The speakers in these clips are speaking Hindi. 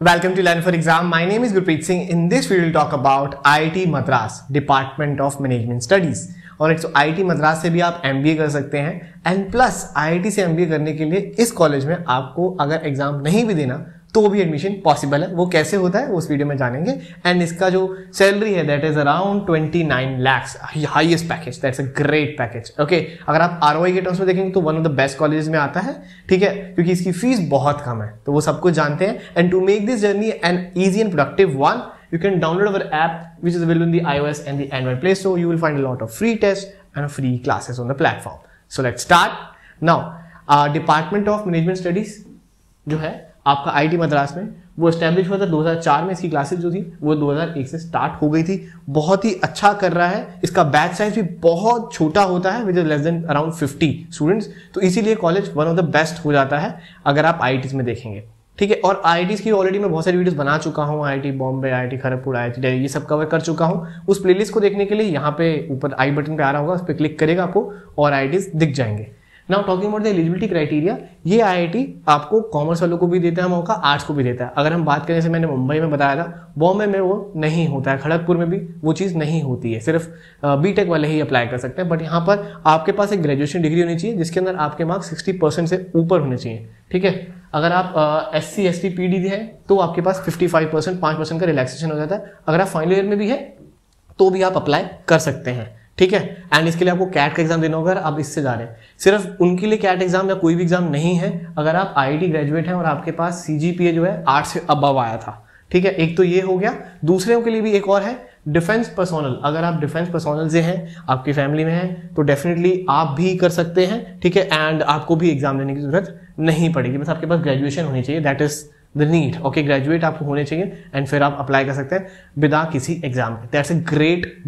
Welcome to Learn for Exam. My name is Gurpreet Singh. In this video, we'll talk about IIT Madras, Department of Management Studies. और so IIT Madras से भी आप MBA कर सकते हैं एंड प्लस IIT से MBA करने के लिए इस कॉलेज में आपको अगर एग्जाम नहीं भी देना तो भी एडमिशन पॉसिबल है. वो कैसे होता है वो उस वीडियो में जानेंगे. एंड इसका जो सैलरी है that is around 29 lakhs, highest package. That's a great package. Okay, अगर आप ROI के टर्म्स में देखेंगे तो one of the best colleges में आता है. ठीक है, क्योंकि इसकी फीस बहुत कम है, तो वो सब कुछ जानते हैं. And to make this journey an easy and productive one, you can download our app which is available in the iOS and the Android Play Store. You will find a lot of free tests and free classes on the platform. So let's start. Now, Department of Management Studies जो है आपका IIT मद्रास में वो एस्टेब्लिश हुआ था 2004 में. इसकी क्लासेस जो थी वो 2001 से स्टार्ट हो गई थी. बहुत ही अच्छा कर रहा है. इसका बैच साइज भी बहुत छोटा होता है which is less than around 50 students. तो इसीलिए college one of the best हो जाता है अगर आप IIT में देखेंगे. ठीक है, और IITs की ऑलरेडी मैं बहुत सारी वीडियोस बना चुका हूँ. IIT Bombay, IIT Kharagpur, IIT Delhi, ये सब कवर कर चुका हूँ. उस प्लेलिस्ट को देखने के लिए यहाँ पे ऊपर आई बटन पे आ रहा होगा, उस पर क्लिक करेगा आपको और IITs दिख जाएंगे. Now talking about the eligibility criteria, ये IIT आपको कॉमर्स वालों को भी देता है मौका, आर्ट्स को भी देता है. अगर हम बात करें, जैसे मैंने मुंबई में बताया था, बॉम्बे में वो नहीं होता है, खड़गपुर में भी वो चीज़ नहीं होती है, सिर्फ बीटेक वाले ही अप्लाई कर सकते हैं. बट यहाँ पर आपके पास एक ग्रेजुएशन डिग्री होनी चाहिए जिसके अंदर आपके मार्क्स 60% से ऊपर होने चाहिए. ठीक है, अगर आप SC ST PD है तो आपके पास 55%, 5% का रिलैक्सेशन हो जाता है. अगर आप फाइनल ईयर में भी है तो भी आप अप्लाई कर सकते हैं. ठीक है, एंड इसके लिए आपको कैट का एग्जाम देना होगा. आप इससे जा रहे हैं, सिर्फ उनके लिए कैट एग्जाम या कोई भी एग्जाम नहीं है अगर आप IIT ग्रेजुएट हैं और आपके पास CGPA जो है 8 से अबव आया था. ठीक है, एक तो ये हो गया. दूसरे के लिए भी एक और है, डिफेंस पर्सोनल. अगर आप डिफेंस पर्सोनल से हैं, आपकी फैमिली में हैं, तो डेफिनेटली आप भी कर सकते हैं. ठीक है, एंड आपको भी एग्जाम देने की जरूरत नहीं पड़ेगी. बस आपके पास ग्रेजुएशन होनी चाहिए, that is the need. Okay, graduate आपको होने चाहिए एंड फिर आप अप्लाई कर सकते हैं बिना किसी एग्जाम के. That's a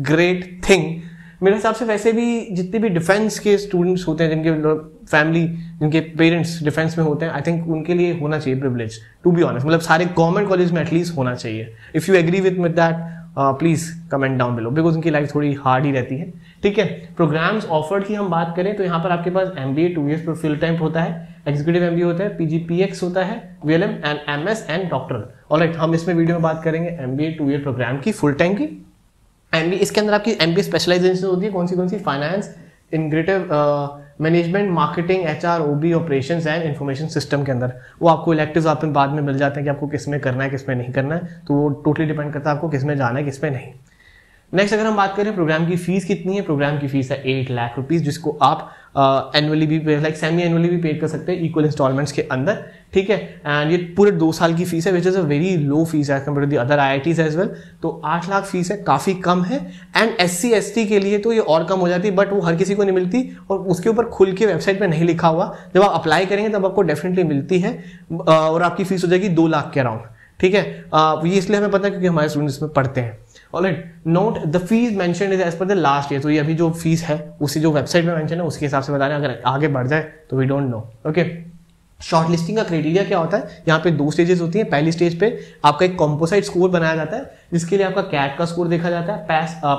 great thing. मेरे हिसाब से वैसे भी जितने भी डिफेंस के स्टूडेंट्स होते हैं, जिनके फैमिली, जिनके पेरेंट्स डिफेंस में होते हैं, आई थिंक उनके लिए होना चाहिए प्रिविलेज, टू बी ऑनेस्ट. मतलब सारे गवर्नमेंट कॉलेज में एटलीस्ट होना चाहिए. If you agree with that please comment down below, because उनकी लाइफ थोड़ी हार्ड ही रहती है. ठीक है, प्रोग्राम्स ऑफर्ड की हम बात करें तो यहाँ पर आपके पास MBA 2 years पर फुल टाइम होता है, एग्जीक्यूटिव MBA होता है, PGPX होता है, VLM and MS and doctoral. Alright, हम इसमें वीडियो में बात करेंगे MBA 2 year प्रोग्राम की, फुल टाइम की. MBA इसके अंदर आपकी MBA स्पेशलाइजेशन होती है. कौन सी? Finance, integrative management, marketing, HR, OB, operations and information system के अंदर. वो आपको इलेक्टिव्स आप बाद में मिल जाते हैं कि आपको किस में करना है, किस में नहीं करना है. तो वो टोटली डिपेंड करता है आपको किस में जाना है, किस में नहीं. नेक्स्ट अगर हम बात करें प्रोग्राम की फीस कितनी है, प्रोग्राम की फीस है 8 लाख रुपीज, जिसको आप एनुअली भी लाइक सेमी एनुअली भी पे कर सकते हैं इक्वल इंस्टॉलमेंट्स के अंदर. ठीक है, एंड ये पूरे 2 साल की फीस है which is a very low fees as compare to the other IITs as well. तो 8 लाख फीस है, काफी कम है. एंड SC ST के लिए तो ये और कम हो जाती है, बट वो हर किसी को नहीं मिलती और उसके ऊपर खुल के वेबसाइट पे नहीं लिखा हुआ. जब आप अप्लाई करेंगे तब आपको डेफिनेटली मिलती है और आपकी फीस हो जाएगी 2 लाख के अराउंड. ठीक है, ये इसलिए हमें पता है क्योंकि हमारे स्टूडेंट्स में पढ़ते हैं. Alright, note the fees mentioned is as per the last year. तो ये अभी जो फीस है उसी जो वेबसाइट में मेंशन है उसके हिसाब से बता रहे हैं. अगर आगे बढ़ जाए तो we don't know. Okay, shortlisting का क्राइटेरिया क्या होता है, यहाँ पे 2 स्टेजेस होती हैं. पहली स्टेज पे आपका एक कॉम्पोसाइट स्कोर बनाया जाता है जिसके लिए आपका कैट का स्कोर देखा जाता है,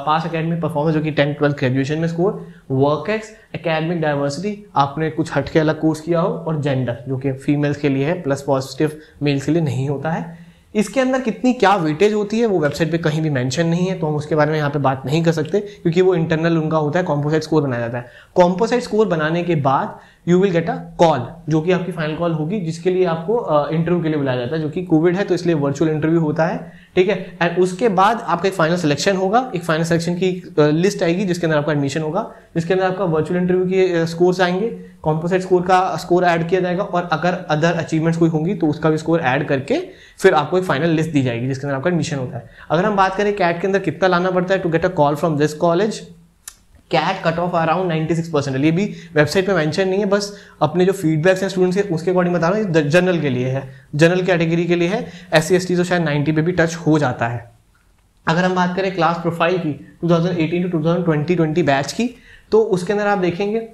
पास एकेडमिक परफॉर्मेंस जो कि 10th 12th ग्रेजुएशन में score, work ex, academic diversity, आपने कुछ हटके अलग कोर्स किया हो, और जेंडर जो कि फीमेल्स के लिए है प्लस पॉजिटिव मेल्स के लिए नहीं होता है. इसके अंदर कितनी क्या वेटेज होती है वो वेबसाइट पे कहीं भी मेंशन नहीं है, तो हम उसके बारे में यहाँ पे बात नहीं कर सकते क्योंकि वो इंटरनल उनका होता है. कॉम्पोसाइट स्कोर बनाया जाता है. कॉम्पोसाइट स्कोर बनाने के बाद you will get a call, जो कि आपकी फाइनल कॉल होगी, जिसके लिए आपको इंटरव्यू के लिए बुलाया जाता है. जो कि कोविड है तो इसलिए वर्चुअल इंटरव्यू होता है. ठीक है, एंड उसके बाद आपका एक फाइनल सिलेक्शन होगा. एक फाइनल सिलेक्शन की लिस्ट आएगी जिसके अंदर आपका एडमिशन होगा, जिसके अंदर आपका वर्चुअल इंटरव्यू के स्कोर्स आएंगे, कॉम्पोसाइट स्कोर का स्कोर ऐड किया जाएगा, और अगर अदर अचीवमेंट्स कोई होंगी तो उसका भी स्कोर ऐड करके फिर आपको एक फाइनल लिस्ट दी जाएगी जिसके अंदर आपका एडमिशन होता है. अगर हम बात करें कैट के अंदर कितना लाना पड़ता है to get a call from this college, CAT cut off around 96%. ये भी वेबसाइट पे मेंशन नहीं है, बस अपने जो फीडबैक्स हैं स्टूडेंट्स के उसके अकॉर्डिंग बता रहा हूँ. जनरल के लिए है, जनरल कैटेगरी के लिए है. SC ST तो शायद 90 पे भी टच हो जाता है. अगर हम बात करें क्लास प्रोफाइल की 2018 to 2020 बैच की, तो उसके अंदर आप देखेंगे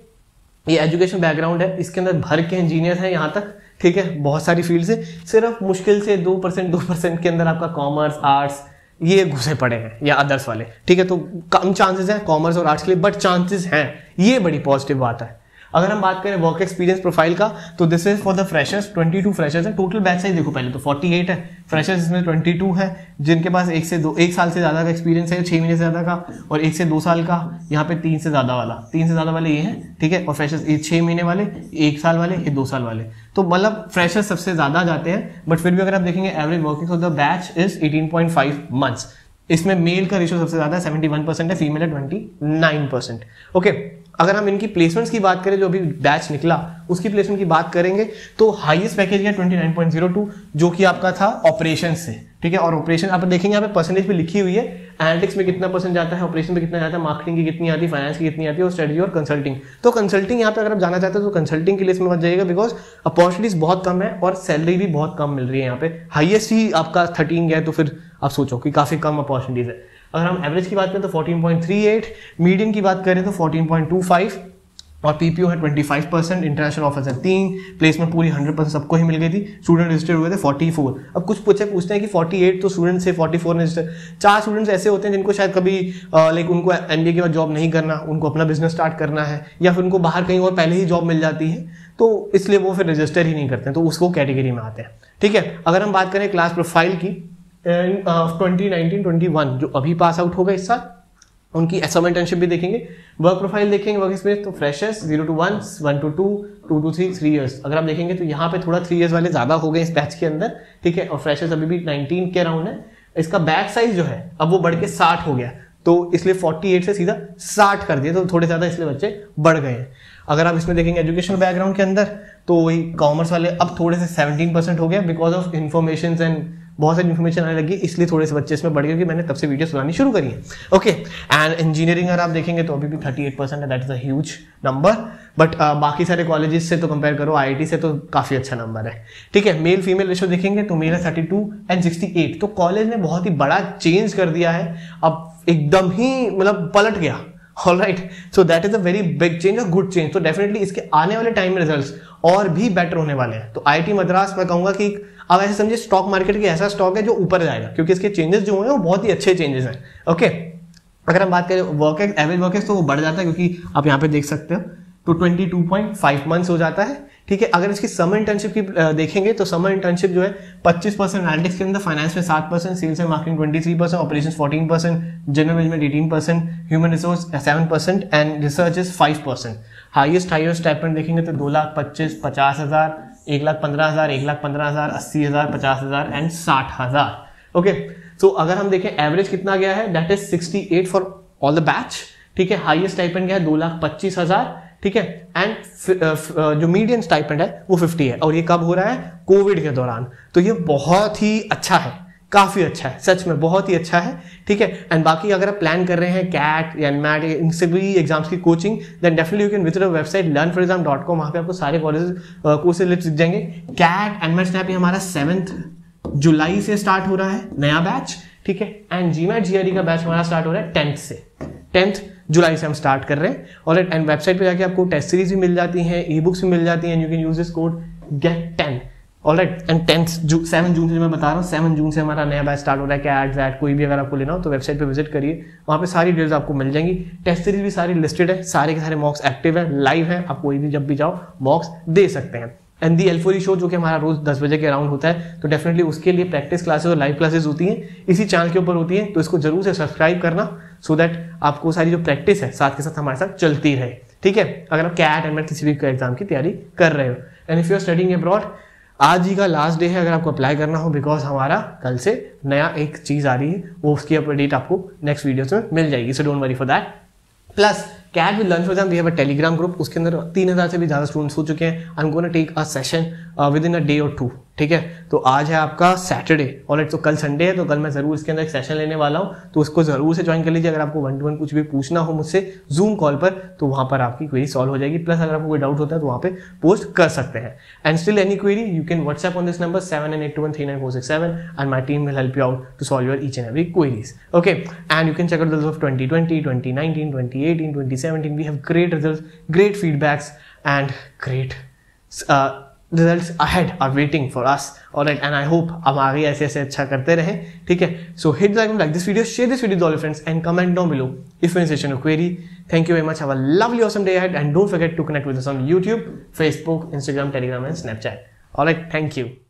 ये एजुकेशन बैकग्राउंड है. इसके अंदर भर के इंजीनियर हैं यहाँ तक. ठीक है, बहुत सारी फील्ड से, सिर्फ मुश्किल से 2% के अंदर आपका कॉमर्स, आर्ट्स ये घुसे पड़े हैं या अदर्स वाले. ठीक है, तो कम चांसेस हैं कॉमर्स और आर्ट्स के लिए, बट चांसेस हैं, ये बड़ी पॉजिटिव बात है. अगर हम बात करें वर्क एक्सपीरियंस प्रोफाइल का, तो this is for the freshers, 22 freshers है। टोटल बैच साइज देखो पहले तो 48 है, फ्रेशर्स इसमें 22 है, जिनके पास 1 साल से ज्यादा का एक्सपीरियंस है, 6 महीने से ज्यादा का, और 1 से 2 साल का, यहाँ पे 3 से ज्यादा वाले ये है, ठीक है। और फ्रेशर्स 6 महीने वाले, 1 साल वाले, ये 2 साल वाले, तो मतलब फ्रेशर्स सबसे ज्यादा जाते हैं। बट फिर भी अगर आप देखेंगे average working of the batch is 18.5 months. इसमें मेल का रेशियो सबसे ज्यादा 71% है, फीमेल है 29%। ओके, अगर हम इनकी प्लेसमेंट्स की बात करें, जो अभी बैच निकला उसकी प्लेसमेंट की बात करेंगे, तो हाईएस्ट पैकेज है 29.02, जो कि आपका था ऑपरेशन से, ठीक है। और ऑपरेशन आप देखेंगे यहाँ पे परसेंटेज पे लिखी हुई है, एनालिटिक्स में कितना परसेंट जाता है, ऑपरेशन में कितना जाता है, मार्केटिंग की कितनी आती है, फाइनेंस की कितनी आती है, और स्ट्रेटजी और कंसल्टिंग। तो कंसल्टिंग यहाँ पे अगर आप जाना चाहते हो तो कंसल्टिंग की लिस्ट में मत जाइएगा, बिकॉज अपॉर्चुनिटीज बहुत कम है और सैलरी भी बहुत कम मिल रही है यहाँ पे। हाईएस्ट ही आपका 13 गया, तो फिर आप सोचो कि काफी कम अपॉर्चुनिटीज है। अगर हम एवरेज की बात करें तो 14.38, मीडियन की बात करें तो 14.25, और पीपीओ है 25%, इंटरनेशनल ऑफिसर 3, प्लेसमेंट पूरी 100% सबको ही मिल गई थी। स्टूडेंट रजिस्टर्ड हुए थे 44। अब कुछ पूछते हैं कि 48 तो स्टूडेंट से 44 ने रजिस्टर। 4 स्टूडेंट्स ऐसे होते हैं जिनको शायद कभी लाइक उनको एमबीए के बाद जॉब नहीं करना, उनको अपना बिजनेस स्टार्ट करना है, या फिर उनको बाहर कहीं और पहले ही जॉब मिल जाती है, तो इसलिए वो फिर रजिस्टर ही नहीं करते हैं, तो उसको कैटेगरी में आते हैं, ठीक है। अगर हम बात करें क्लास प्रोफाइल की, 2019-21 जो अभी पास आउट हो गए इस साल, उनकी समर इंटर्नशिप भी देखेंगे, वर्क प्रोफाइल देखेंगे, वर्क एक्सपीरियंस तो freshers 0 to 1, 1 to 2, 2 to 3 years. अगर आप देखेंगे तो यहाँ पे थोड़ा 3 इयर्स वाले ज्यादा हो गए इस बैच के अंदर, ठीक है। और फ्रेशर्स अभी भी 19 के अराउंड है। इसका बैच साइज जो है अब वो बढ़ के 60 हो गया, तो इसलिए 48 से सीधा 60 कर दिया, तो थोड़े ज्यादा इसलिए बच्चे बढ़ गए हैं। अगर आप इसमें देखेंगे एजुकेशनल बैकग्राउंड के अंदर, तो वही कॉमर्स वाले अब थोड़े से 17% हो गया, बिकॉज ऑफ इन्फॉर्मेशन एंड बहुत सारी इन्फॉर्मेशन आने लगी, इसलिए थोड़े से बच्चे इसमें बढ़ गए, क्योंकि मैंने तब से वीडियोस बनानी शुरू करी है। ओके, एंड इंजीनियरिंग अगर आप देखेंगे तो अभी भी 38% है, that is a huge number. But बाकी सारे कॉलेजेस से तो कंपेयर करो, आईआईटी से तो काफी अच्छा नंबर है, ठीक है। मेल फीमेल रेशियो देखेंगे तो मेल है 32 एंड 68, तो कॉलेज ने बहुत ही बड़ा चेंज कर दिया है, अब एकदम ही मतलब पलट गया। Alright, so that is a very big change, a good change. तो डेफिनेटली इसके आने वाले टाइम में रिजल्ट्स और भी बेटर होने वाले हैं। तो आईआईटी मद्रास मैं कहूंगा कि अब ऐसे समझिए स्टॉक मार्केट की ऐसा स्टॉक है जो ऊपर जाएगा, क्योंकि इसके चेंजेस जो हुए हैं वो बहुत ही अच्छे चेंजेस हैं। ओके, अगर हम बात करें वर्क एवरेज वर्क तो वो बढ़ जाता है, क्योंकि आप यहाँ पे देख सकते हो तो 22.5 मंथ्स हो जाता है, ठीक है। अगर इसकी समर इंटर्नशिप की देखेंगे तो समर इंटर्नशिप जो है 25% एनालिटिक्स के अंदर, फाइनेंस में 7%, sales and marketing 23%, operations 14%, general management 18%, human resource 7% and research is 5%। Highest stipend देखेंगे तो 2,25,000, 50,000, 1,15,000, 1,15,000, 80,000, 50,000 एंड 60,000। ओके, तो अगर हम देखें एवरेज कितना गया है, that is 68 for all the batch, ठीक है। हाईएस्ट स्टाइपेंड गया है 2,25,000, ठीक है। एंड जो मीडियन स्टाइपेंड है वो 50 है, और ये कब हो रहा है, कोविड के दौरान। तो ये बहुत ही अच्छा है, काफी अच्छा है, सच में बहुत ही अच्छा है, ठीक है। एंड बाकी अगर आप प्लान कर रहे हैं कैट या एनमैट इन सभी एग्जाम्स की coaching, then definitely you can visit our website learnforexam.com, वहां पे आपको सारे कॉलेज कोर्सेज लिस्ट दिख जाएंगे। कैट एनमैट स्नैप ये हमारा 7 जुलाई से स्टार्ट हो रहा है नया बैच, ठीक है। एंड जीमैट जीआरई का बैच हमारा स्टार्ट हो रहा है 10th से, 10th जुलाई से हम स्टार्ट कर रहे हैं। और एंड वेबसाइट पे जाके आपको टेस्ट सीरीज भी मिल जाती हैं, ई बुक्स भी मिल जाती हैं, you can use this code GET10। Alright, and 7 जून से मैं बता रहा हूँ, 7 जून से हमारा नया बैच स्टार्ट हो रहा है। क्या एग्जैक्ट कोई भी अगर आपको लेना हो तो वेबसाइट पे विजिट करिए, वहाँ पे सारी डिटेल्स आपको मिल जाएंगी। टेस्ट सीरीज भी सारी लिस्टेड है, सारे के सारे मॉक्स एक्टिव है, लाइव है, आप कोई भी जब भी जाओ मॉक्स दे सकते हैं। एंड दी L4E शो जो कि हमारा रोज 10 बजे के अराउंड होता है, तो डेफिनेटली उसके लिए प्रैक्टिस क्लासेस और लाइव क्लासेस होती हैं, इसी चैनल के ऊपर होती हैं, तो इसको जरूर से सब्सक्राइब करना, सो दैट आपको सारी जो प्रैक्टिस है साथ के साथ हमारे साथ चलती रहे, ठीक है। अगर आप कैट एनमेट किसी भी एग्जाम की तैयारी कर रहे हो, and if you are studying abroad, आज ही का लास्ट डे है अगर आपको अप्लाई करना हो, बिकॉज हमारा कल से नया एक चीज आ रही है, वो उसकी अपडेट आपको नेक्स्ट वीडियो में मिल जाएगी, so don't worry for that. Plus CAT with learn for exam we have a Telegram group, उसके अंदर 3,000 से भी ज्यादा स्टूडेंट्स हो चुके हैं। I am gonna take a session within a day और 2, ठीक है। तो आज है आपका सैटरडे, ऑलराइट, तो कल संडे है, तो कल मैं जरूर इसके अंदर एक सेशन लेने वाला हूँ, तो उसको जरूर से ज्वाइन कर लीजिए। अगर आपको 1-to-1 कुछ भी पूछना हो मुझसे जूम कॉल पर, तो वहां पर आपकी क्वेरी सॉल्व हो जाएगी। प्लस अगर आपको कोई डाउट होता है तो वहां पे पोस्ट कर सकते हैं। And still any query you can WhatsApp on this number 7982139467 and my team will help you out to solve your each and every queries, okay. And you can check out the results of 2020, 2019, 2018, 2017. We have great results, great feedbacks and great results ahead are waiting for us, alright, and I hope हम आगे ऐसे ऐसे अच्छा करते रहें, ठीक है. सो hit like this video, share this video with all your friends and comment down below if you're in session or query. Thank you very much. Have a lovely awesome day ahead and don't forget to connect with us on YouTube, Facebook, Instagram, Telegram and Snapchat. Alright, thank you.